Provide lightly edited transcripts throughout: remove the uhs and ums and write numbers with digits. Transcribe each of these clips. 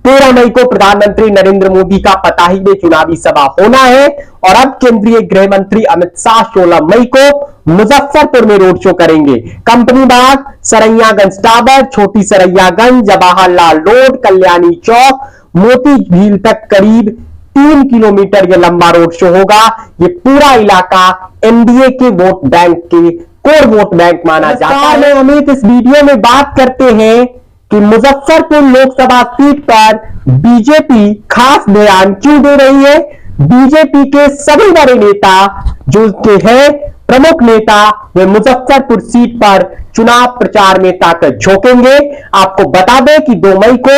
13 मई को प्रधानमंत्री नरेंद्र मोदी का पताही में चुनावी सभा होना है और अब केंद्रीय गृह मंत्री अमित शाह 16 मई को मुजफ्फरपुर में रोड शो करेंगे। कंपनी बाग, सरैयागंज टावर, छोटी सरैयागंज, जवाहरलाल रोड, कल्याणी चौक, मोती झील तक करीब 3 किलोमीटर यह लंबा रोड शो होगा। ये पूरा इलाका एनडीए के वोट बैंक के कोर वोट बैंक माना जाता है। अमित इस वीडियो में बात करते हैं कि मुजफ्फरपुर लोकसभा सीट पर बीजेपी खास ध्यान क्यों दे रही है। बीजेपी के सभी बड़े नेता जो के हैं प्रमुख नेता वे मुजफ्फरपुर सीट पर चुनाव प्रचार में ताकत झोंकेंगे। आपको बता दें कि 2 मई को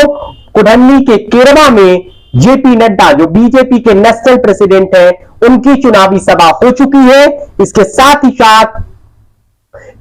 कुढ़नी के केरवा में जेपी नड्डा जो बीजेपी के नेशनल प्रेसिडेंट हैं उनकी चुनावी सभा हो चुकी है। इसके साथ ही साथ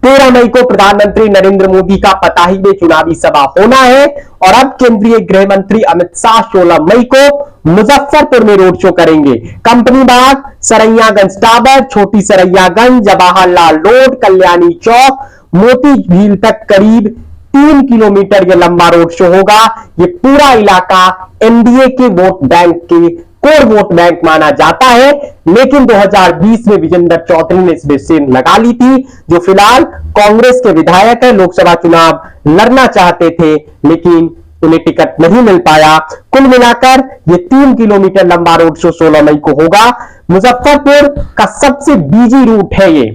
13 मई को प्रधानमंत्री नरेंद्र मोदी का पताही में चुनावी सभा होना है और अब केंद्रीय गृह मंत्री अमित शाह 16 मई को मुजफ्फरपुर में रोड शो करेंगे। कंपनी बाग, सरैयागंज टावर, छोटी सरैयागंज, जवाहरलाल रोड, कल्याणी चौक, मोती झील तक करीब 3 किलोमीटर यह लंबा रोड शो होगा। ये पूरा इलाका एनडीए के वोट बैंक के कोर वोट बैंक माना जाता है। लेकिन 2020 में विजेंद्र चौधरी ने इसमें सेंध लगा ली थी, जो फिलहाल कांग्रेस के विधायक है, लोकसभा चुनाव लड़ना चाहते थे लेकिन उन्हें टिकट नहीं मिल पाया। कुल मिलाकर ये 3 किलोमीटर लंबा रोड शो 16 मई को होगा। मुजफ्फरपुर का सबसे बिजी रूट है, ये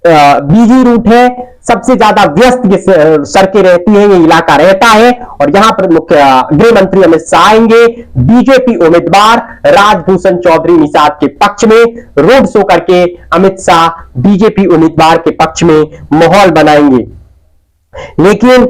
बिजी रूट है, सबसे ज्यादा व्यस्त ये सड़कें रहती हैं, ये इलाका रहता है और यहां पर गृह मंत्री अमित शाह आएंगे। बीजेपी उम्मीदवार राजभूषण चौधरी निषाद के पक्ष में रोड शो करके अमित शाह बीजेपी उम्मीदवार के पक्ष में माहौल बनाएंगे। लेकिन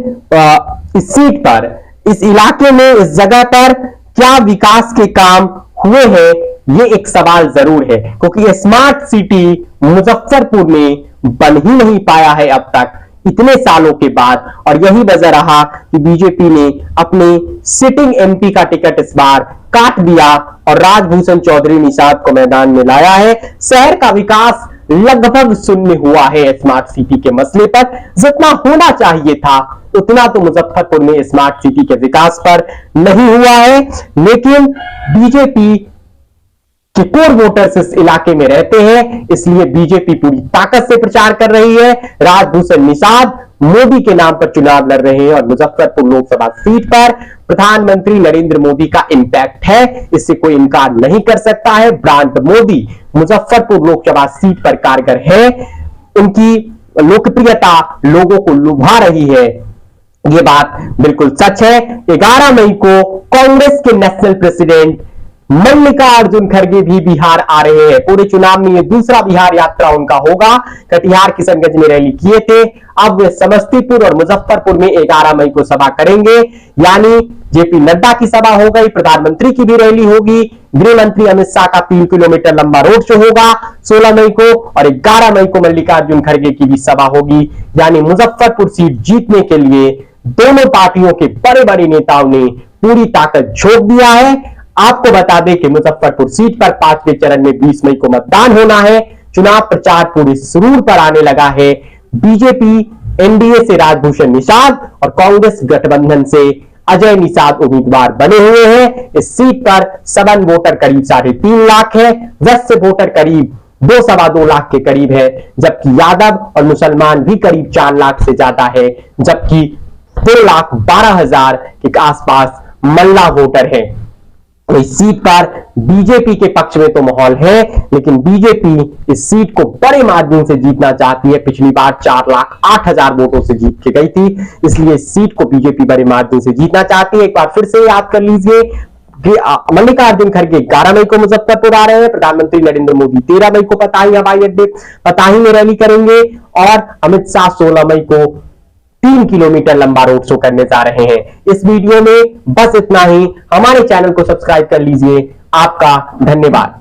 इस सीट पर, इस इलाके में, इस जगह पर क्या विकास के काम हुए हैं, ये एक सवाल जरूर है, क्योंकि स्मार्ट सिटी मुजफ्फरपुर में बन ही नहीं पाया है अब तक इतने सालों के बाद। और यही वजह रहा कि बीजेपी ने अपने सिटिंग एमपी का टिकट इस बार काट दिया और राजभूषण चौधरी निषाद को मैदान में लाया है। शहर का विकास लगभग शून्य हुआ है स्मार्ट सिटी के मसले पर। जितना होना चाहिए था उतना तो मुजफ्फरपुर में स्मार्ट सिटी के विकास पर नहीं हुआ है। लेकिन बीजेपी कि कोर वोटर्स इस इलाके में रहते हैं, इसलिए बीजेपी पूरी ताकत से प्रचार कर रही है। राजभूषण निषाद मोदी के नाम पर चुनाव लड़ रहे हैं और मुजफ्फरपुर लोकसभा सीट पर प्रधानमंत्री नरेंद्र मोदी का इंपैक्ट है, इससे कोई इनकार नहीं कर सकता है। ब्रांड मोदी मुजफ्फरपुर लोकसभा सीट पर कारगर है, उनकी लोकप्रियता लोगों को लुभा रही है, यह बात बिल्कुल सच है। 11 मई को कांग्रेस के नेशनल प्रेसिडेंट मल्लिकार्जुन खड़गे भी बिहार आ रहे हैं। पूरे चुनाव में ये दूसरा बिहार यात्रा उनका होगा। कटिहार किशनगंज में रैली किए थे, अब वे समस्तीपुर और मुजफ्फरपुर में 11 मई को सभा करेंगे। यानी जेपी नड्डा की सभा हो गई, प्रधानमंत्री की भी रैली होगी, गृह मंत्री अमित शाह का 3 किलोमीटर लंबा रोड शो होगा 16 मई को और 11 मई को मल्लिकार्जुन खड़गे की भी सभा होगी। यानी मुजफ्फरपुर सीट जीतने के लिए दोनों पार्टियों के बड़े बड़े नेताओं ने पूरी ताकत झोंक दिया है। आपको बता दें कि मुजफ्फरपुर सीट पर 5वें चरण में 20 मई को मतदान होना है। चुनाव प्रचार पूरे सुरूर पर आने लगा है। बीजेपी एनडीए से राजभूषण निषाद और कांग्रेस गठबंधन से अजय निषाद उम्मीदवार बने हुए हैं। इस सीट पर सघन वोटर करीब 3.5 लाख है, वैश्य वोटर करीब 2-2.25 लाख के करीब है, जबकि यादव और मुसलमान भी करीब 4 लाख से ज्यादा है, जबकि 2,12,000 के आसपास मल्ला वोटर है। इस सीट पर बीजेपी के पक्ष में तो माहौल है, लेकिन बीजेपी इस सीट को बड़े मार्जिन से जीतना चाहती है। पिछली बार 4,08,000 वोटों से जीत के गई थी, इसलिए इस सीट को बीजेपी बड़े मार्जिन से जीतना चाहती है। एक बार फिर से याद कर लीजिए कि मल्लिकार्जुन खड़गे 11 मई को मुजफ्फरपुर आ रहे हैं, प्रधानमंत्री नरेंद्र मोदी 13 मई को पताही हवाई अड्डे पताही में रैली करेंगे और अमित शाह 16 मई को 3 किलोमीटर लंबा रोड शो करने जा रहे हैं। इस वीडियो में बस इतना ही। हमारे चैनल को सब्सक्राइब कर लीजिए। आपका धन्यवाद।